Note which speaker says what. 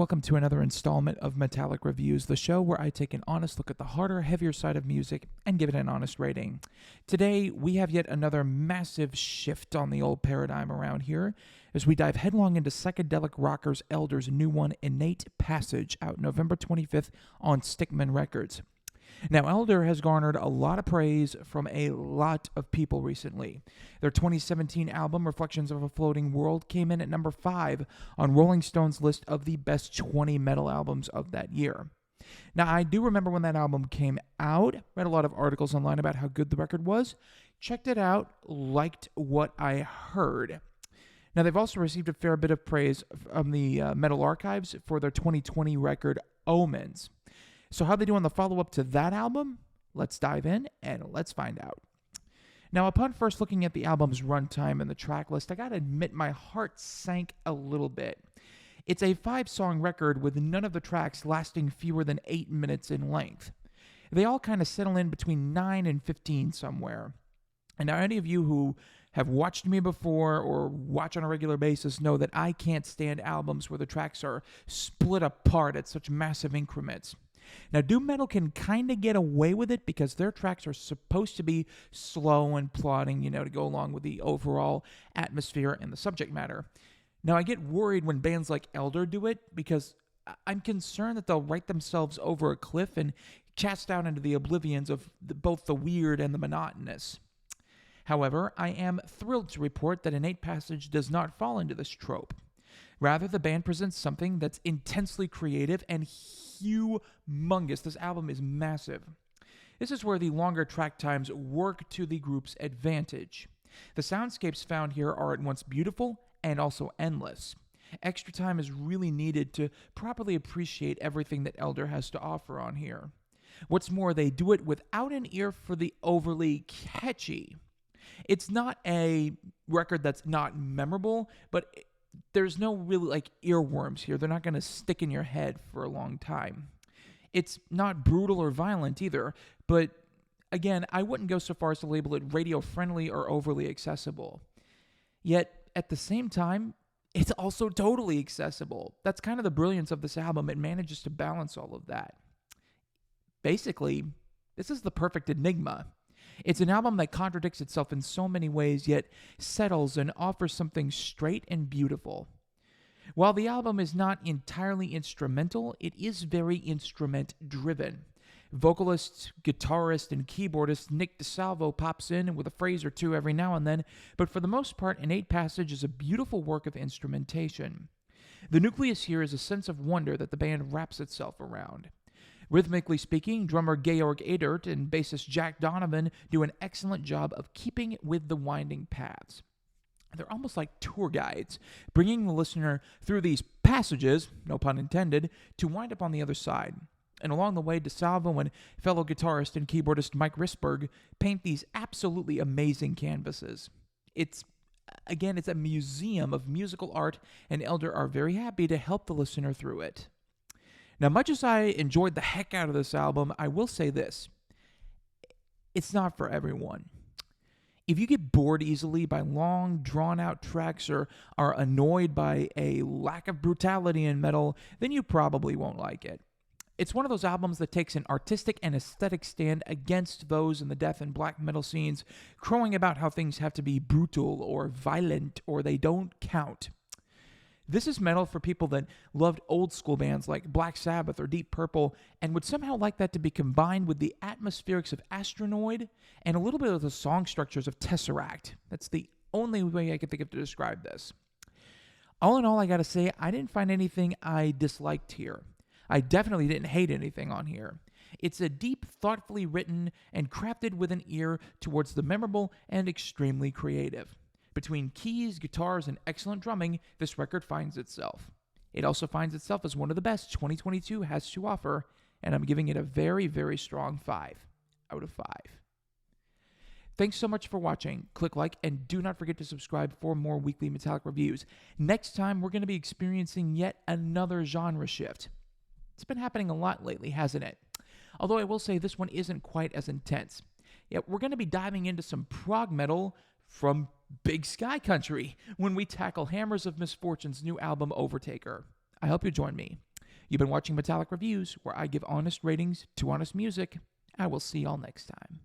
Speaker 1: welcome to another installment of Metallic Reviews, the show where I take an honest look at the harder, heavier side of music and give it an honest rating. Today, we have yet another massive shift on the old paradigm around here as we dive headlong into psychedelic rockers Elder's new one, Innate Passage, out November 25th on Stickman Records. Now, Elder has garnered a lot of praise from a lot of people recently. Their 2017 album, Reflections of a Floating World, came in at number 5 on Rolling Stone's list of the best 20 metal albums of that year. Now, I do remember when that album came out, read a lot of articles online about how good the record was, checked it out, liked what I heard. Now, they've also received a fair bit of praise from the Metal Archives for their 2020 record, Omens. So how they do on the follow-up to that album? Let's dive in and let's find out. Now, upon first looking at the album's runtime and the track list, I gotta admit my heart sank a little bit. It's a 5-song record with none of the tracks lasting fewer than 8 minutes in length. They all kind of settle in between 9 and 15 somewhere. And now any of you who have watched me before or watch on a regular basis know that I can't stand albums where the tracks are split apart at such massive increments. Now, doom metal can kind of get away with it because their tracks are supposed to be slow and plodding, to go along with the overall atmosphere and the subject matter. Now, I get worried when bands like Elder do it because I'm concerned that they'll write themselves over a cliff and cast down into the oblivions of both the weird and the monotonous. However, I am thrilled to report that Innate Passage does not fall into this trope. Rather, the band presents something that's intensely creative and humongous. This album is massive. This is where the longer track times work to the group's advantage. The soundscapes found here are at once beautiful and also endless. Extra time is really needed to properly appreciate everything that Elder has to offer on here. What's more, they do it without an ear for the overly catchy. It's not a record that's not memorable, but there's no really earworms here. They're not going to stick in your head for a long time. It's not brutal or violent either, but again, I wouldn't go so far as to label it radio-friendly or overly accessible. Yet, at the same time, it's also totally accessible. That's kind of the brilliance of this album. It manages to balance all of that. Basically, this is the perfect enigma. It's an album that contradicts itself in so many ways, yet settles and offers something straight and beautiful. While the album is not entirely instrumental, it is very instrument-driven. Vocalist, guitarist, and keyboardist Nick DeSalvo pops in with a phrase or two every now and then, but for the most part, Innate Passage is a beautiful work of instrumentation. The nucleus here is a sense of wonder that the band wraps itself around. Rhythmically speaking, drummer Georg Edert and bassist Jack Donovan do an excellent job of keeping with the winding paths. They're almost like tour guides, bringing the listener through these passages, no pun intended, to wind up on the other side. And along the way, DeSalvo and fellow guitarist and keyboardist Mike Risberg paint these absolutely amazing canvases. It's a museum of musical art, and Elder are very happy to help the listener through it. Now, much as I enjoyed the heck out of this album, I will say this. It's not for everyone. If you get bored easily by long, drawn-out tracks or are annoyed by a lack of brutality in metal, then you probably won't like it. It's one of those albums that takes an artistic and aesthetic stand against those in the death and black metal scenes, crowing about how things have to be brutal or violent or they don't count. This is metal for people that loved old-school bands like Black Sabbath or Deep Purple and would somehow like that to be combined with the atmospherics of Astronoid and a little bit of the song structures of Tesseract. That's the only way I can think of to describe this. All in all, I gotta say, I didn't find anything I disliked here. I definitely didn't hate anything on here. It's a deep, thoughtfully written and crafted with an ear towards the memorable and extremely creative. Between keys, guitars, and excellent drumming, this record finds itself. It also finds itself as one of the best 2022 has to offer, and I'm giving it a very, very strong 5 out of 5. Thanks so much for watching. Click like, and do not forget to subscribe for more weekly Metallic reviews. Next time, we're going to be experiencing yet another genre shift. It's been happening a lot lately, hasn't it? Although I will say this one isn't quite as intense. Yet we're going to be diving into some prog metal from Big Sky Country when we tackle Hammers of Misfortune's new album, Overtaker. I hope you join me. You've been watching Metallic Reviews, where I give honest ratings to honest music. I will see y'all next time.